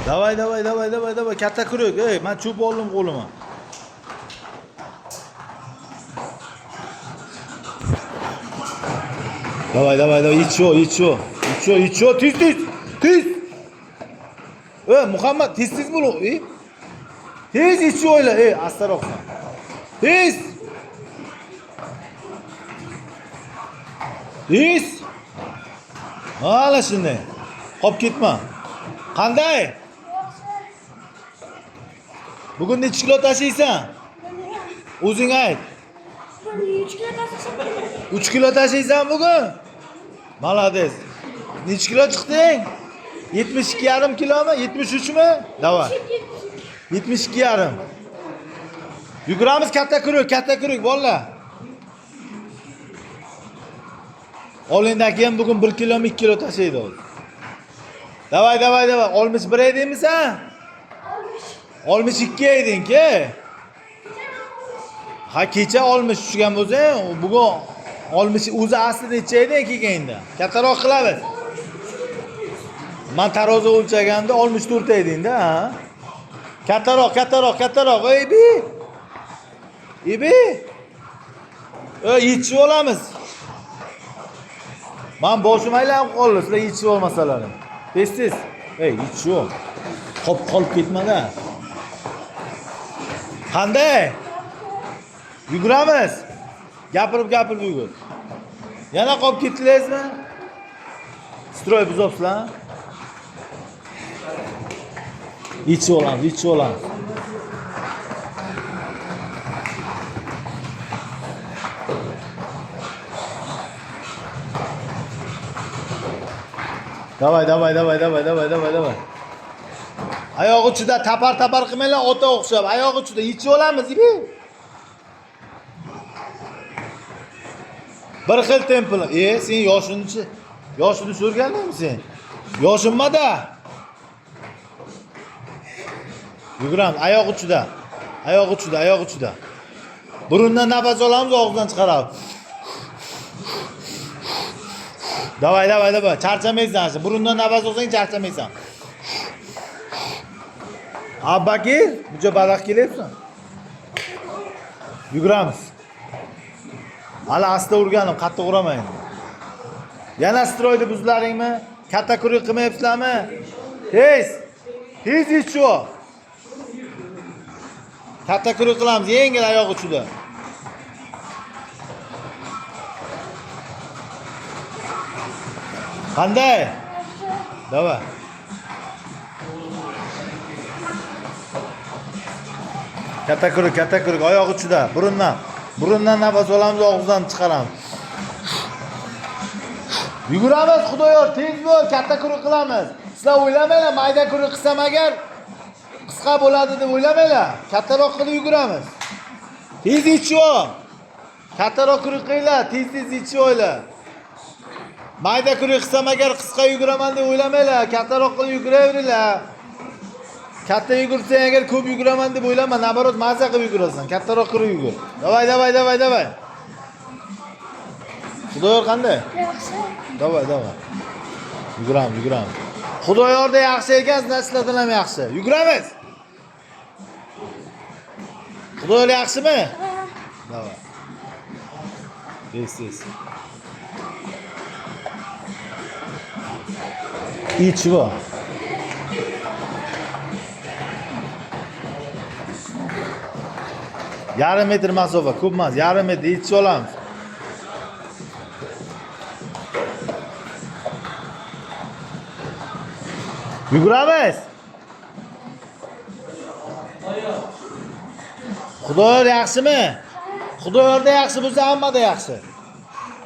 Davay, davay, davay, davay, davay. Katta kuruk. Ey, men cho'p oldim qo'lima. Davay, davay, davay. İç şu. Tiz, tiz. Tiz. Muhammed, tiz bul. Tiz iç şu öyle. Astar okma. Tiz. Tiz. Hala şimdi. Hop gitme. Qanday? Bugun necha kilo tashiysan? O'zing ayt. 3 kilo tashiysan. 3 kilo tashiysan bugun? Malades. Necha kilo chiqding? 72,5 kilomi? 73 mi? Davay. 72,5. Yuguramiz katta kuruk, bolalar. Olindagi ham bugun 1 kilomi 2 kilo tashiydi o'zi. Davay, davay, davay. 61 edingmi sen? 62 eding-ki. Ha, kecha 60 tushgan bo'lsang, bugun 60 o'zi aslida necha edi kelganda? Kattaroq qilamiz. Men tarozi o'lchaganimda 64 eding-da, ha? Kattaroq. Ibi. Yetishib olamiz. Men boshim aylanib qoldi, sizlar yetishib olmasalarim. Tez. Yetishib ol. Qolib ketma-da. Qanday? Yuguramiz. Gapirib yugur. Yana qolib ketdingizmi? Stroy buzobsizlar. Yetishib olamiz. Davay. Oyoq uchida tapar qilmanglar, ota o'xshab. Oyoq uchida yetishib olamiz, ibi. Bir xil templ. Sen yoshini so'rgandingmi sen? Yoshimma-da. Yuguramiz oyoq uchida. Burundan nafas olamiz, og'izdan chiqaramiz. Davay. Charchamaysan. Burundan nafas olsang charchamaysan. Abbakir, buncha baliq kelyapsan. Yuguramiz. Hali asta urganim, qattiq uramayman. Yana stroyni buzlaringmi? Katta kuruk qilmayapsizlarmi? Tez ich shu. Katta kuruk qilamiz, yengil oyoq uchida. Qanday? Davay. Katta kuruk oyoq uchida, burundan nafas olamiz, og'izdan chiqaramiz. Yuguramiz, Xudoyor, tez bo'l, katta kuruk qilamiz. Sizlar o'ylamanglar, mayda kuruk qilsam agar qisqa bo'ladi deb o'ylamanglar. Kattaroq qilib yuguramiz. Tez ichib ol. Kattaroq kuruk qilinglar, tez ichib olinglar. Mayda kuruk qilsam agar qisqa yuguraman deb o'ylamanglar, kattaroq qilib yuguraveringlar. Katta yugursang agar ko'p yuguraman deb o'ylama, nabarot maza qilib yugurasan. Kattaroq qilib yugur. Davay. Xudoyor qanday? Yaxshi. Davay. Yuguramiz. Xudoyorda yaxshi ekan, sizlardan ham yaxshi. Yuguramiz. Xudoyor yaxshimi? Davay. Tez. İçvo. Yarım metr masofa, ko'p emas, yarim metr yetishib olamiz. Yuguramiz. Xudoyor yaxshimi? Xudoyorda yaxshi bo'lsa, hammada yaxshi.